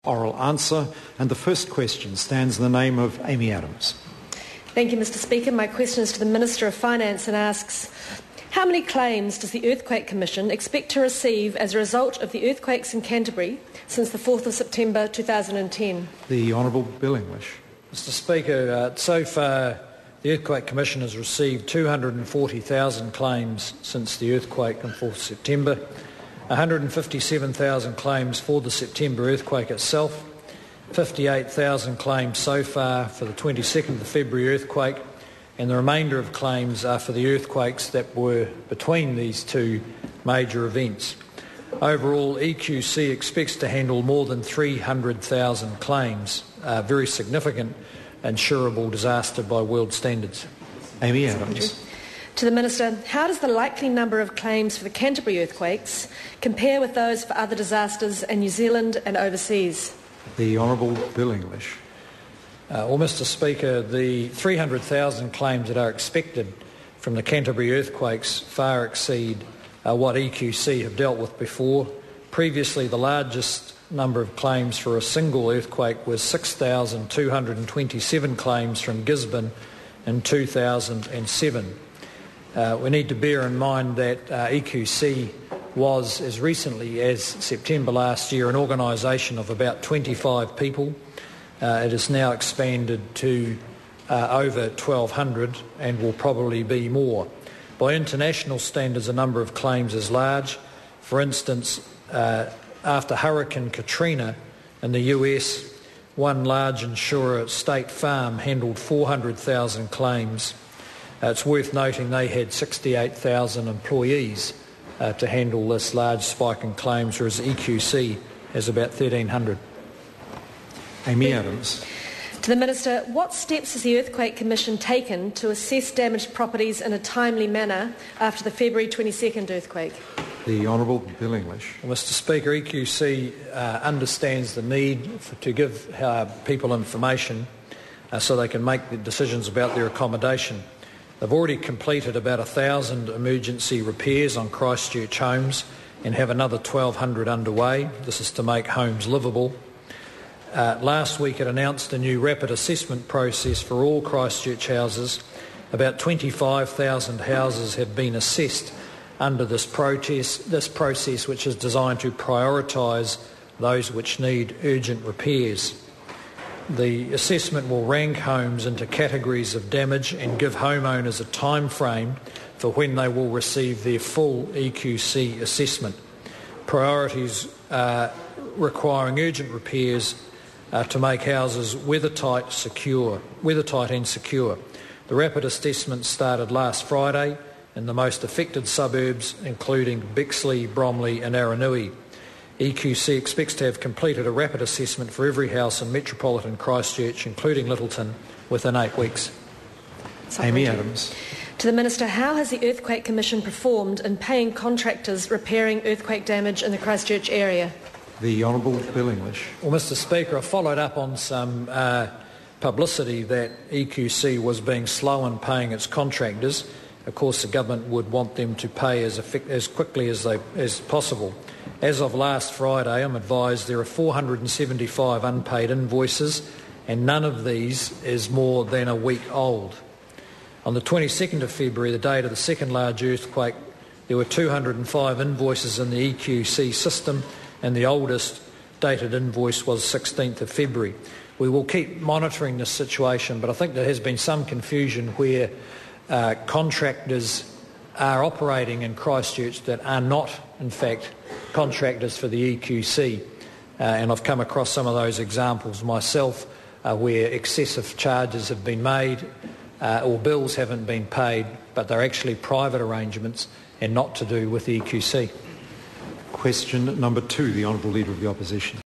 Oral answer, and the first question stands in the name of Amy Adams. Thank you, Mr. Speaker. My question is to the Minister of Finance and asks, how many claims does the Earthquake Commission expect to receive as a result of the earthquakes in Canterbury since the 4th of September 2010? The Honourable Bill English. Mr. Speaker, so far the Earthquake Commission has received 240,000 claims since the earthquake on 4th September, 157,000 claims for the September earthquake itself, 58,000 claims so far for the 22nd of February earthquake, and the remainder of claims are for the earthquakes that were between these two major events. Overall, EQC expects to handle more than 300,000 claims, a very significant insurable disaster by world standards. Amy Adams. To the Minister, how does the likely number of claims for the Canterbury earthquakes compare with those for other disasters in New Zealand and overseas? The Honourable Bill English. Well, Mr. Speaker, the 300,000 claims that are expected from the Canterbury earthquakes far exceed what EQC have dealt with before. Previously, the largest number of claims for a single earthquake was 6,227 claims from Gisborne in 2007. We need to bear in mind that EQC was, as recently as September last year, an organisation of about 25 people. It has now expanded to over 1,200 and will probably be more. By international standards, the number of claims is large. For instance, after Hurricane Katrina in the US, one large insurer, State Farm, handled 400,000 claims. It's worth noting they had 68,000 employees to handle this large spike in claims, whereas EQC has about 1,300. Amy Adams. To the Minister, what steps has the Earthquake Commission taken to assess damaged properties in a timely manner after the February 22nd earthquake? The Honourable Bill English. Well, Mr. Speaker, EQC understands the need to give people information so they can make the decisions about their accommodation. They've already completed about 1,000 emergency repairs on Christchurch homes and have another 1,200 underway. This is to make homes livable. Last week it announced a new rapid assessment process for all Christchurch houses. About 25,000 houses have been assessed under this process, which is designed to prioritise those which need urgent repairs. The assessment will rank homes into categories of damage and give homeowners a time frame for when they will receive their full EQC assessment. Priorities requiring urgent repairs to make houses weathertight and secure. The rapid assessment started last Friday in the most affected suburbs, including Bexley, Bromley and Aranui. EQC expects to have completed a rapid assessment for every house in metropolitan Christchurch, including Littleton, within 8 weeks. Amy Adams. To the Minister, how has the Earthquake Commission performed in paying contractors repairing earthquake damage in the Christchurch area? The Honourable Bill English. Well, Mr. Speaker, I followed up on some publicity that EQC was being slow in paying its contractors. Of course, the government would want them to pay as quickly as possible. As of last Friday, I'm advised there are 475 unpaid invoices, and none of these is more than a week old. On the 22nd of February, the date of the second large earthquake, there were 205 invoices in the EQC system, and the oldest dated invoice was 16th of February. We will keep monitoring this situation, but I think there has been some confusion where contractors are operating in Christchurch that are not, in fact, contractors for the EQC. And I've come across some of those examples myself where excessive charges have been made or bills haven't been paid, but they're actually private arrangements and not to do with the EQC. Question number 2, the Honourable Leader of the Opposition.